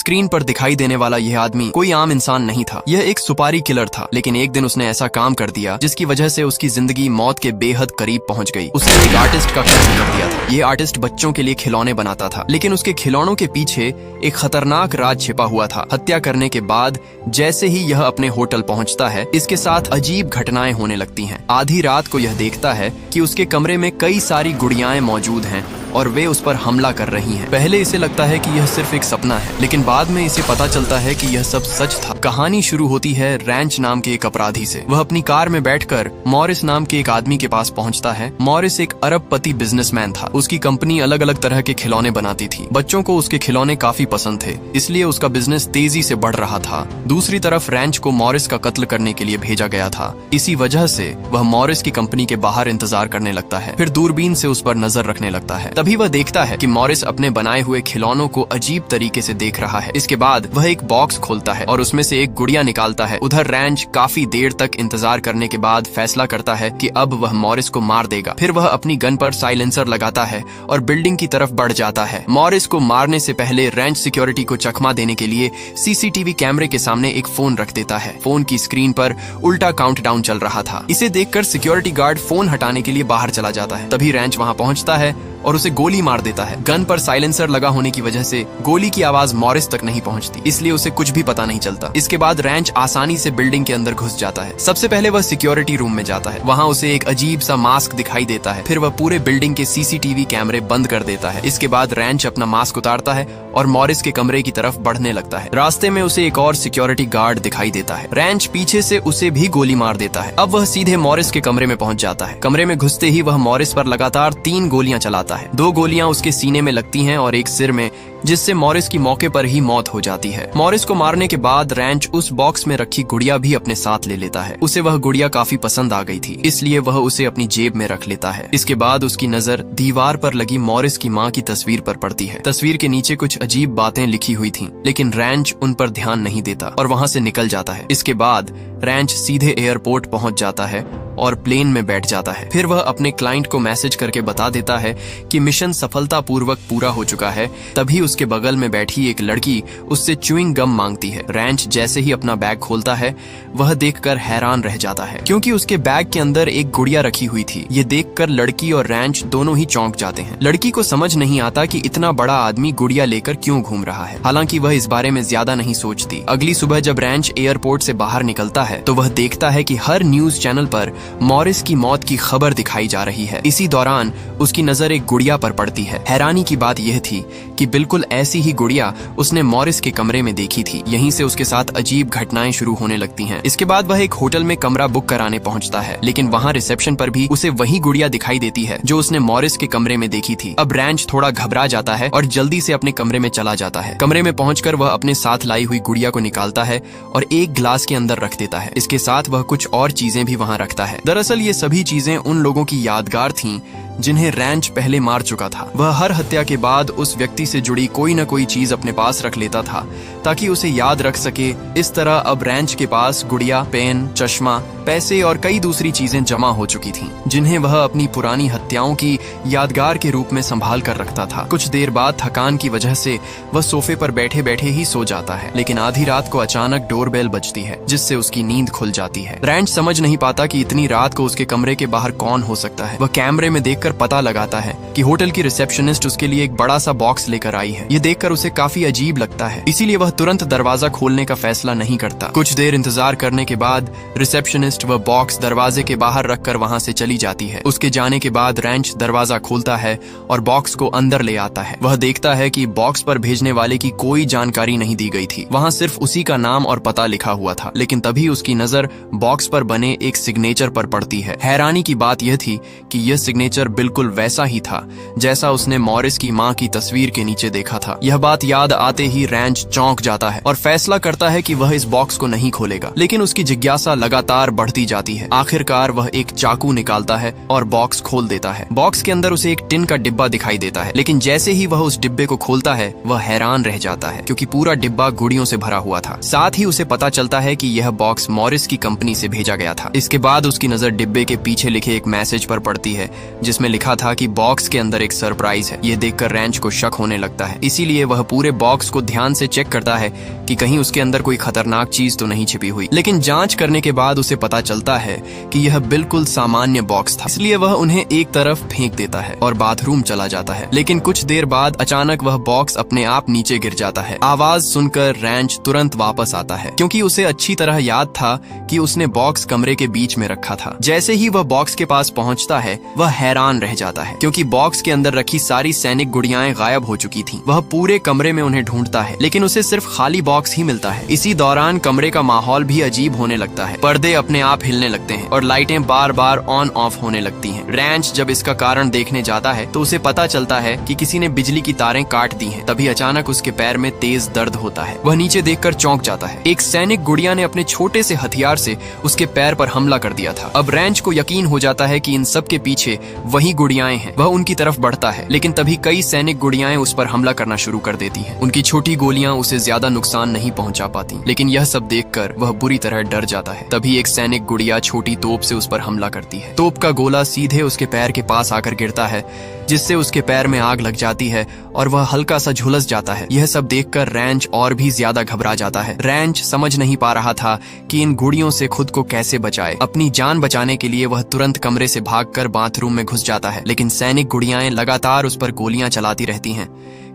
Screen पर दिखाई देने वाला यह आदमी कोई आम इंसान नहीं था, यह एक सुपारी किलर था। लेकिन एक दिन उसने ऐसा काम कर दिया जिसकी वजह से उसकी जिंदगी मौत के बेहद करीब पहुंच गई। उसने एक आर्टिस्ट का कत्ल कर दिया था। ये आर्टिस्ट बच्चों के लिए खिलौने बनाता था, लेकिन उसके खिलौनों के पीछे एक खतरनाक राज छिपा हुआ था। हत्या करने के बाद जैसे ही यह अपने होटल पहुंचता है, इसके साथ अजीब घटनाएं होने लगती हैं। आधी रात को यह देखता है कि उसके कमरे में कई सारी गुड़ियाएं मौजूद हैं और वे उस पर हमला कर रही हैं। पहले इसे लगता है कि यह सिर्फ एक सपना है, लेकिन बाद में इसे पता चलता है कि यह सब सच था। कहानी शुरू होती है रैंच नाम के एक अपराधी से। वह अपनी कार में बैठकर मॉरिस नाम के एक आदमी के पास पहुंचता है। मॉरिस एक अरबपति बिजनेसमैन था। उसकी कंपनी अलग अलग तरह के खिलौने बनाती थी। बच्चों को उसके खिलौने काफी पसंद थे, इसलिए उसका बिजनेस तेजी से बढ़ रहा था। दूसरी तरफ रैंच को मॉरिस का कत्ल करने के लिए भेजा गया था। इसी वजह से वह मॉरिस की कंपनी के बाहर इंतजार करने लगता है, फिर दूरबीन से उस पर नजर रखने लगता है। तभी वह देखता है कि मॉरिस अपने बनाए हुए खिलौनों को अजीब तरीके से देख रहा है। इसके बाद वह एक बॉक्स खोलता है और उसमें से एक गुड़िया निकालता है। उधर रैंच काफी देर तक इंतजार करने के बाद फैसला करता है कि अब वह मॉरिस को मार देगा। फिर वह अपनी गन पर साइलेंसर लगाता है और बिल्डिंग की तरफ बढ़ जाता है। मॉरिस को मारने से पहले रैंच सिक्योरिटी को चकमा देने के लिए सीसीटीवी कैमरे के सामने एक फोन रख देता है। फोन की स्क्रीन पर उल्टा काउंटडाउन चल रहा था। इसे देखकर सिक्योरिटी गार्ड फोन हटाने के लिए बाहर चला जाता है। तभी रैंच वहां पहुंचता है और उसे गोली मार देता है। गन पर साइलेंसर लगा होने की वजह से गोली की आवाज मॉरिस तक नहीं पहुंचती, इसलिए उसे कुछ भी पता नहीं चलता। इसके बाद रैंच आसानी से बिल्डिंग के अंदर घुस जाता है। सबसे पहले वह सिक्योरिटी रूम में जाता है। वहां उसे एक अजीब सा मास्क दिखाई देता है। फिर वह पूरे बिल्डिंग के सीसीटीवी कैमरे बंद कर देता है। इसके बाद रैंच अपना मास्क उतारता है और मॉरिस के कमरे की तरफ बढ़ने लगता है। रास्ते में उसे एक और सिक्योरिटी गार्ड दिखाई देता है। रैंच पीछे से उसे भी गोली मार देता है। अब वह सीधे मॉरिस के कमरे में पहुंच जाता है। कमरे में घुसते ही वह मॉरिस पर लगातार 3 गोलियां चलाता है। 2 गोलियां उसके सीने में लगती हैं और एक सिर में, जिससे मॉरिस की मौके पर ही मौत हो जाती है। मॉरिस को मारने के बाद रैंच उस बॉक्स में रखी गुड़िया भी अपने साथ ले लेता है। उसे वह गुड़िया काफी पसंद आ गई थी, इसलिए वह उसे अपनी जेब में रख लेता है। इसके बाद उसकी नजर दीवार पर लगी मॉरिस की माँ की तस्वीर पर पड़ती है। तस्वीर के नीचे कुछ अजीब बातें लिखी हुई थीं, लेकिन रैंच उन पर ध्यान नहीं देता और वहां से निकल जाता है। इसके बाद रैंच सीधे एयरपोर्ट पहुंच जाता है और प्लेन में बैठ जाता है। फिर वह अपने क्लाइंट को मैसेज करके बता देता है कि मिशन सफलतापूर्वक पूरा हो चुका है। तभी उसके बगल में बैठी एक लड़की उससे च्युइंग गम मांगती है। रैंच जैसे ही अपना बैग खोलता है, वह देखकर हैरान रह जाता है, क्योंकि उसके बैग के अंदर एक गुड़िया रखी हुई थी। ये देखकर लड़की और रैंच दोनों ही चौंक जाते हैं। लड़की को समझ नहीं आता कि इतना बड़ा आदमी गुड़िया लेकर क्यों घूम रहा है। हालांकि वह इस बारे में ज्यादा नहीं सोचती। अगली सुबह जब रैंच एयरपोर्ट से बाहर निकलता है, तो वह देखता है कि हर न्यूज चैनल पर मॉरिस की मौत की खबर दिखाई जा रही है। इसी दौरान उसकी नजर एक गुड़िया पर पड़ती है। हैरानी की बात यह थी कि बिल्कुल ऐसी ही गुड़िया उसने मॉरिस के कमरे में देखी थी। यहीं से उसके साथ अजीब घटनाएं शुरू होने लगती हैं। इसके बाद वह एक होटल में कमरा बुक कराने पहुंचता है, लेकिन वहां रिसेप्शन पर भी उसे वही गुड़िया दिखाई देती है जो उसने मॉरिस के कमरे में देखी थी। अब रैंच थोड़ा घबरा जाता है और जल्दी से अपने कमरे में चला जाता है। कमरे में पहुंचकर वह अपने साथ लाई हुई गुड़िया को निकालता है और एक ग्लास के अंदर रख देता है। इसके साथ वह कुछ और चीजें भी वहां रखता है। दरअसल ये सभी चीजें उन लोगों की यादगार थीं जिन्हें रैंच पहले मार चुका था। वह हर हत्या के बाद उस व्यक्ति से जुड़ी कोई न कोई चीज अपने पास रख लेता था ताकि उसे याद रख सके। इस तरह अब रैंच के पास गुड़िया, पेन, चश्मा, पैसे और कई दूसरी चीजें जमा हो चुकी थीं, जिन्हें वह अपनी पुरानी हत्याओं की यादगार के रूप में संभाल कर रखता था। कुछ देर बाद थकान की वजह से वह सोफे पर बैठे बैठे ही सो जाता है, लेकिन आधी रात को अचानक डोरबेल बजती है, जिससे उसकी नींद खुल जाती है। रैंच समझ नहीं पाता कि इतनी रात को उसके कमरे के बाहर कौन हो सकता है। वह कैमरे में देखकर पता लगाता है कि होटल की रिसेप्शनिस्ट उसके लिए एक बड़ा सा बॉक्स लेकर आई है। ये देखकर उसे काफी अजीब लगता है, इसीलिए वह तुरंत दरवाजा खोलने का फैसला नहीं करता। कुछ देर इंतजार करने के बाद रिसेप्शनिस्ट वह बॉक्स दरवाजे के बाहर रखकर वहां से चली जाती है। उसके जाने के बाद रैंच दरवाजा खोलता है और बॉक्स को अंदर ले आता है। वह देखता है कि बॉक्स पर भेजने वाले की कोई जानकारी नहीं दी गई थी। वहां सिर्फ उसी का नाम और पता लिखा हुआ था। लेकिन तभी उसकी नजर बॉक्स पर बने एक सिग्नेचर पर पड़ती है। हैरानी की बात यह थी कि यह सिग्नेचर बिल्कुल वैसा ही था जैसा उसने मॉरिस की माँ की तस्वीर के नीचे देखा था। यह बात याद आते ही रैंच चौंक जाता है और फैसला करता है कि वह इस बॉक्स को नहीं खोलेगा। लेकिन उसकी जिज्ञासा लगातार बढ़ती जाती है। आखिरकार वह एक चाकू निकालता है और बॉक्स खोल देता है। बॉक्स के अंदर उसे एक टिन का डिब्बा दिखाई देता है, लेकिन जैसे ही वह उस डिब्बे को खोलता है वह हैरान रह जाता है, क्योंकि पूरा डिब्बा गुड़ियों से भरा हुआ था। साथ ही उसे पता चलता है कि यह बॉक्स मॉरिस की कंपनी से भेजा गया था। इसके बाद उसकी नजर डिब्बे के पीछे लिखे एक मैसेज पर पड़ती है, जिसमें लिखा था कि बॉक्स के अंदर एक सरप्राइज है। यह देखकर रैंच को शक होने लगता है, इसीलिए वह पूरे बॉक्स को ध्यान से चेक करता है कि कहीं उसके अंदर कोई खतरनाक चीज तो नहीं छिपी हुई। लेकिन जांच करने के बाद उसे पता चलता है कि यह बिल्कुल सामान्य बॉक्स था, इसलिए वह उन्हें एक तरफ फेंक देता है और बाथरूम चला जाता है। लेकिन कुछ देर बाद अचानक वह बॉक्स अपने आप नीचे गिर जाता है। आवाज सुनकर रैंच तुरंत वापस आता है, क्योंकि उसे अच्छी तरह याद था कि उसने बॉक्स कमरे के बीच में रखा था। जैसे ही वह बॉक्स के पास पहुंचता है वह हैरान रह जाता है, क्योंकि बॉक्स के अंदर रखी सारी सैनिक गुड़ियाएं गायब हो चुकी थीं। वह पूरे कमरे में उन्हें ढूंढता है, लेकिन उसे सिर्फ खाली बॉक्स ही मिलता है। इसी दौरान कमरे का माहौल भी अजीब होने लगता है। पर्दे अपने आप हिलने लगते हैं और लाइटें बार बार ऑन ऑफ होने लगती हैं। रैंच जब इसका कारण देखने जाता है तो उसे पता चलता है कि किसी ने बिजली की तारें काट दी हैं। तभी अचानक उसके पैर में तेज दर्द होता है। वह नीचे देखकर चौंक जाता है। एक सैनिक गुड़िया ने अपने छोटे से हथियार से उसके पैर पर हमला कर दिया था। अब रैंच को यकीन हो जाता है कि इन सब के पीछे वही गुड़ियाएं हैं। वह उनकी तरफ बढ़ता है, लेकिन तभी कई सैनिक गुड़ियाएं उस पर हमला करना शुरू कर देती हैं। उनकी छोटी गोलियां उसे ज्यादा नुकसान नहीं पहुंचा पाती, लेकिन यह सब देखकर वह बुरी तरह डर जाता है। तभी एक सैनिक गुड़िया छोटी तोप से उस पर हमला करती है। तोप का गोला सीधे उसके पैर के पास आकर गिरता है, जिससे उसके पैर में आग लग जाती है और वह हल्का सा झुलस जाता है। यह सब देखकर रैंच और भी ज्यादा घबरा जाता है। रैंच समझ नहीं पा रहा था कि इन गुड़ियों से खुद को कैसे बचाए। अपनी जान बचाने के लिए वह तुरंत कमरे से भागकर बाथरूम में घुस जाता है, लेकिन सैनिक गुड़ियाएं लगातार उस पर गोलियां चलाती रहती हैं।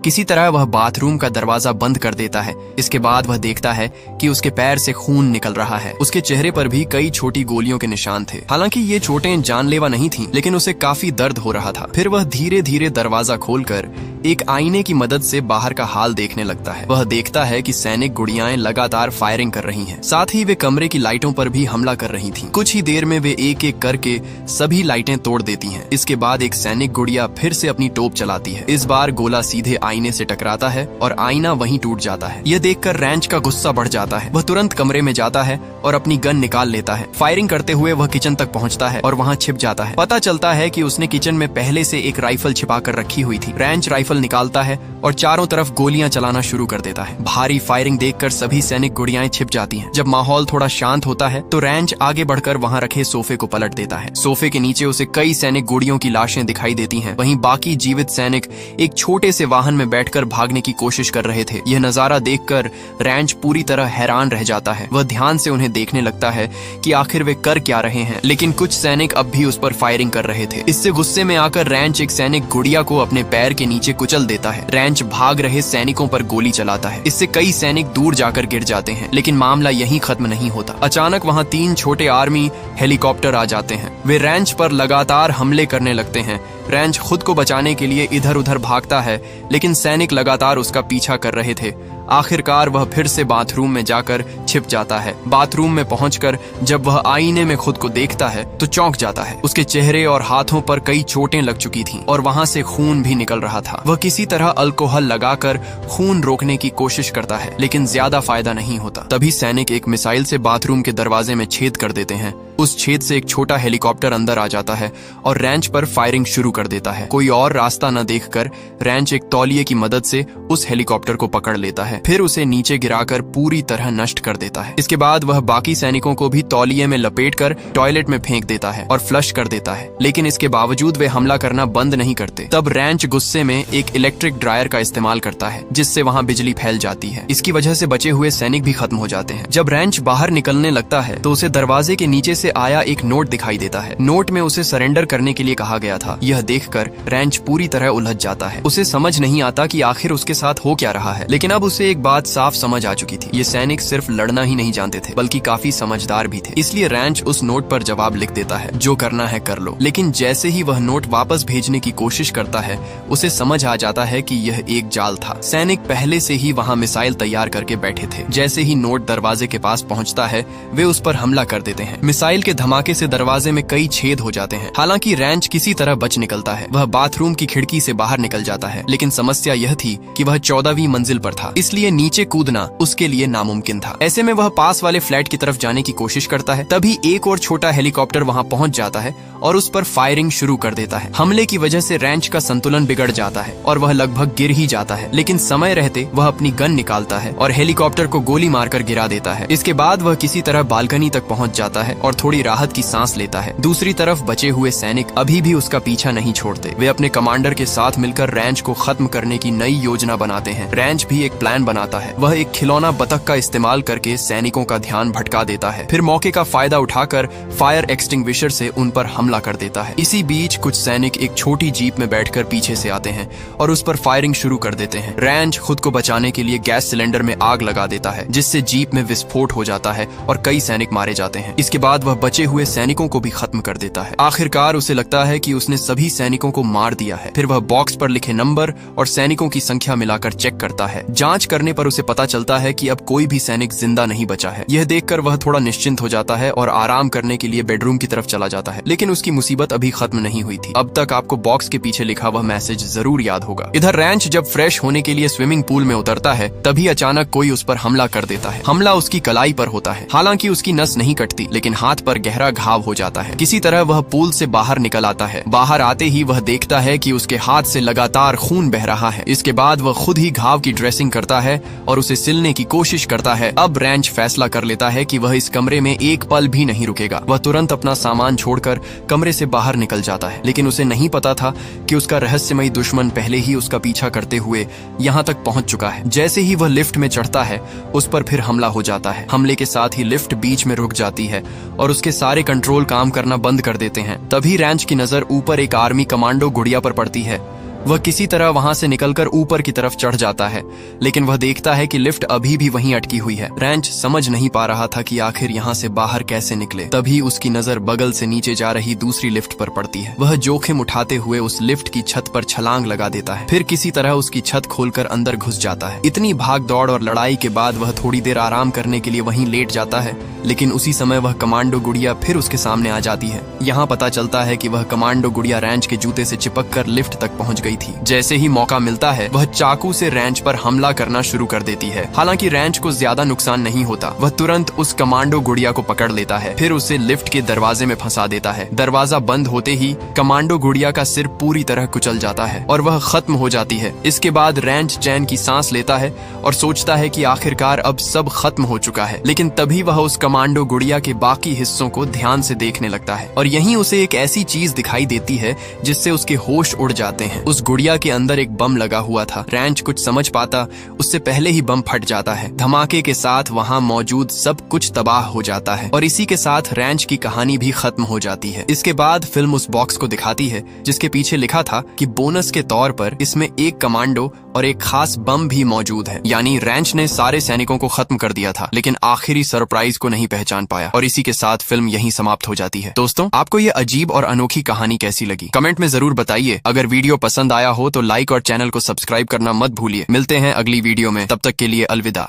किसी तरह वह बाथरूम का दरवाजा बंद कर देता है। इसके बाद वह देखता है कि उसके पैर से खून निकल रहा है। उसके चेहरे पर भी कई छोटी गोलियों के निशान थे। हालांकि ये चोटें जानलेवा नहीं थीं, लेकिन उसे काफी दर्द हो रहा था। फिर वह धीरे धीरे दरवाजा खोलकर एक आईने की मदद से बाहर का हाल देखने लगता है। वह देखता है कि सैनिक गुड़ियाएं लगातार फायरिंग कर रही हैं। साथ ही वे कमरे की लाइटों पर भी हमला कर रही थीं। कुछ ही देर में वे एक एक करके सभी लाइटें तोड़ देती हैं। इसके बाद एक सैनिक गुड़िया फिर से अपनी तोप चलाती है। इस बार गोला सीधे आईने से टकराता है और आईना वहीं टूट जाता है। यह देखकर रैंच का गुस्सा बढ़ जाता है। वह तुरंत कमरे में जाता है और अपनी गन निकाल लेता है। फायरिंग करते हुए वह किचन तक पहुंचता है और वहां छिप जाता है। पता चलता है कि उसने किचन में पहले से एक राइफल छिपा कर रखी हुई थी। रैंच राइफल निकालता है और चारों तरफ गोलियां चलाना शुरू कर देता है। भारी फायरिंग देखकर सभी सैनिक गुड़ियाएं छिप जाती हैं। जब माहौल थोड़ा शांत होता है तो रैंच आगे बढ़कर वहां रखे सोफे को पलट देता है। सोफे के नीचे उसे कई सैनिक गुड़ियों की लाशें दिखाई देती हैं। वहीं बाकी जीवित सैनिक एक छोटे से वाहन में बैठकर भागने की कोशिश कर रहे थे। यह नजारा देखकर रैंच पूरी तरह हैरान रह जाता है। वह ध्यान से उन्हें देखने लगता है कि आखिर वे कर क्या रहे हैं, लेकिन कुछ सैनिक अब भी उस पर फायरिंग कर रहे थे। इससे गुस्से में आकर रैंच एक सैनिक गुड़िया को अपने पैर के नीचे कुचल देता है। रैंच भाग रहे सैनिकों पर गोली चलाता है। इससे कई सैनिक दूर जाकर गिर जाते हैं, लेकिन मामला यहीं खत्म नहीं होता। अचानक वहां 3 छोटे आर्मी हेलीकॉप्टर आ जाते हैं। वे रैंच पर लगातार हमले करने लगते हैं। रैंच खुद को बचाने के लिए इधर उधर भागता है, लेकिन सैनिक लगातार उसका पीछा कर रहे थे। आखिरकार वह फिर से बाथरूम में जाकर छिप जाता है। बाथरूम में पहुंचकर जब वह आईने में खुद को देखता है तो चौंक जाता है। उसके चेहरे और हाथों पर कई चोटें लग चुकी थीं और वहां से खून भी निकल रहा था। वह किसी तरह अल्कोहल लगाकर खून रोकने की कोशिश करता है, लेकिन ज्यादा फायदा नहीं होता। तभी सैनिक एक मिसाइल से बाथरूम के दरवाजे में छेद कर देते हैं। उस छेद से एक छोटा हेलीकॉप्टर अंदर आ जाता है और रैंच पर फायरिंग शुरू कर देता है। कोई और रास्ता न देखकर रैंच एक तौलिए की मदद से उस हेलीकॉप्टर को पकड़ लेता है, फिर उसे नीचे गिराकर पूरी तरह नष्ट कर देता है। इसके बाद वह बाकी सैनिकों को भी तौलिए में लपेटकर टॉयलेट में फेंक देता है और फ्लश कर देता है, लेकिन इसके बावजूद वे हमला करना बंद नहीं करते। तब रैंच गुस्से में एक इलेक्ट्रिक ड्रायर का इस्तेमाल करता है, जिससे वहां बिजली फैल जाती है। इसकी वजह से बचे हुए सैनिक भी खत्म हो जाते हैं। जब रैंच बाहर निकलने लगता है तो उसे दरवाजे के नीचे से आया एक नोट दिखाई देता है। नोट में उसे सरेंडर करने के लिए कहा गया था। यह देखकर रैंच पूरी तरह उलझ जाता है। उसे समझ नहीं आता कि आखिर उसके साथ हो क्या रहा है, लेकिन अब उसे एक बात साफ समझ आ चुकी थी। ये सैनिक सिर्फ लड़ना ही नहीं जानते थे, बल्कि काफी समझदार भी थे। इसलिए रैंच उस नोट पर जवाब लिख देता है, जो करना है कर लो। लेकिन जैसे ही वह नोट वापस भेजने की कोशिश करता है, उसे समझ आ जाता है कि यह एक जाल था। सैनिक पहले से ही वहां मिसाइल तैयार करके बैठे थे। जैसे ही नोट दरवाजे के पास पहुंचता है, वे उस पर हमला कर देते हैं। मिसाइल मिसाइल के धमाके से दरवाजे में कई छेद हो जाते हैं। हालांकि रैंच किसी तरह बच निकलता है। वह बाथरूम की खिड़की से बाहर निकल जाता है, लेकिन समस्या यह थी कि वह 14वीं मंजिल पर था, इसलिए नीचे कूदना उसके लिए नामुमकिन था। ऐसे में वह पास वाले फ्लैट की तरफ जाने की कोशिश करता है। तभी एक और छोटा हेलीकॉप्टर वहां पहुंच जाता है और उस पर फायरिंग शुरू कर देता है। हमले की वजह से रैंच का संतुलन बिगड़ जाता है और वह लगभग गिर ही जाता है, लेकिन समय रहते वह अपनी गन निकालता है और हेलीकॉप्टर को गोली मारकर गिरा देता है। इसके बाद वह किसी तरह बालकनी तक पहुंच जाता है और थोड़ी राहत की सांस लेता है। दूसरी तरफ बचे हुए सैनिक अभी भी उसका पीछा नहीं छोड़ते। वे अपने कमांडर के साथ मिलकर रैंच को खत्म करने की नई योजना बनाते हैं। रैंच भी एक प्लान बनाता है। वह एक खिलौना बतख का इस्तेमाल करके सैनिकों का ध्यान भटका देता है, फिर मौके का फायदा उठाकर फायर एक्सटिंग्विशर से उन पर हमला कर देता है। इसी बीच कुछ सैनिक एक छोटी जीप में बैठकर पीछे से आते हैं और उस पर फायरिंग शुरू कर देते हैं। रैंच खुद को बचाने के लिए गैस सिलेंडर में आग लगा देता है, जिससे जीप में विस्फोट हो जाता है और कई सैनिक मारे जाते हैं। इसके बाद वह बचे हुए सैनिकों को भी खत्म कर देता है। आखिरकार उसे लगता है कि उसने सभी सैनिकों को मार दिया है। फिर वह बॉक्स पर लिखे नंबर और सैनिकों की संख्या मिलाकर चेक करता है। जांच करने पर उसे पता चलता है कि अब कोई भी सैनिक जिंदा नहीं बचा है। यह देखकर वह थोड़ा निश्चिंत हो जाता है और आराम करने के लिए बेडरूम की तरफ चला जाता है, लेकिन उसकी मुसीबत अभी खत्म नहीं हुई थी। अब तक आपको बॉक्स के पीछे लिखा वह मैसेज जरूर याद होगा। इधर रैंच जब फ्रेश होने के लिए स्विमिंग पूल में उतरता है, तभी अचानक कोई उस पर हमला कर देता है। हमला उसकी कलाई पर होता है। हालांकि उसकी नस नहीं कटती, लेकिन हाथ पर गहरा घाव हो जाता है। किसी तरह वह पूल से बाहर निकल आता है। बाहर आते ही वह देखता है कि उसके हाथ से लगातार खून बह रहा है। इसके बाद वह खुद ही घाव की ड्रेसिंग करता है और उसे सिलने की कोशिश करता है। अब रैंच फैसला कर लेता है कि वह इस कमरे में एक पल भी नहीं रुकेगा। वह तुरंत अपना सामान छोड़कर कमरे से बाहर निकल जाता है, लेकिन उसे नहीं पता था कि उसका रहस्यमयी दुश्मन पहले ही उसका पीछा करते हुए यहाँ तक पहुंच चुका है। जैसे ही वह लिफ्ट में चढ़ता है, उस पर फिर हमला हो जाता है। हमले के साथ ही लिफ्ट बीच में रुक जाती है और उसके सारे कंट्रोल काम करना बंद कर देते हैं। तभी रैंच की नजर ऊपर एक आर्मी कमांडो गुड़िया पर पड़ती है। वह किसी तरह वहां से निकलकर ऊपर की तरफ चढ़ जाता है, लेकिन वह देखता है कि लिफ्ट अभी भी वहीं अटकी हुई है। रैंच समझ नहीं पा रहा था कि आखिर यहाँ से बाहर कैसे निकले। तभी उसकी नजर बगल से नीचे जा रही दूसरी लिफ्ट पर पड़ती है। वह जोखिम उठाते हुए उस लिफ्ट की छत पर छलांग लगा देता है, फिर किसी तरह उसकी छत खोलकर अंदर घुस जाता है। इतनी भाग दौड़ और लड़ाई के बाद वह थोड़ी देर आराम करने के लिए वहीं लेट जाता है, लेकिन उसी समय वह कमांडो गुड़िया फिर उसके सामने आ जाती है। यहाँ पता चलता है कि वह कमांडो गुड़िया रैंच के जूते से चिपक कर लिफ्ट तक पहुंच गई थी। जैसे ही मौका मिलता है, वह चाकू से रैंच पर हमला करना शुरू कर देती है। हालांकि रैंच को ज्यादा नुकसान नहीं होता। वह तुरंत उस कमांडो गुड़िया को पकड़ लेता है, फिर उसे लिफ्ट के दरवाजे में फंसा देता है। दरवाजा बंद होते ही कमांडो गुड़िया का सिर पूरी तरह कुचल जाता है और वह खत्म हो जाती है। इसके बाद रैंच चैन की सांस लेता है और सोचता है कि आखिरकार अब सब खत्म हो चुका है। लेकिन तभी वह उस कमांडो गुड़िया के बाकी हिस्सों को ध्यान से देखने लगता है और यहीं उसे एक ऐसी चीज दिखाई देती है जिससे उसके होश उड़ जाते हैं। उस गुड़िया के अंदर एक बम लगा हुआ था। रैंच कुछ समझ पाता उससे पहले ही बम फट जाता है। धमाके के साथ वहां मौजूद सब कुछ तबाह हो जाता है और इसी के साथ रैंच की कहानी भी खत्म हो जाती है। इसके बाद फिल्म उस बॉक्स को दिखाती है जिसके पीछे लिखा था कि बोनस के तौर पर इसमें एक कमांडो और एक खास बम भी मौजूद है। यानी रैंच ने सारे सैनिकों को खत्म कर दिया था, लेकिन आखिरी सरप्राइज को नहीं पहचान पाया और इसी के साथ फिल्म यहीं समाप्त हो जाती है। दोस्तों, आपको ये अजीब और अनोखी कहानी कैसी लगी? कमेंट में जरूर बताइए। अगर वीडियो पसंद आया हो तो लाइक और चैनल को सब्सक्राइब करना मत भूलिए। मिलते हैं अगली वीडियो में, तब तक के लिए अलविदा।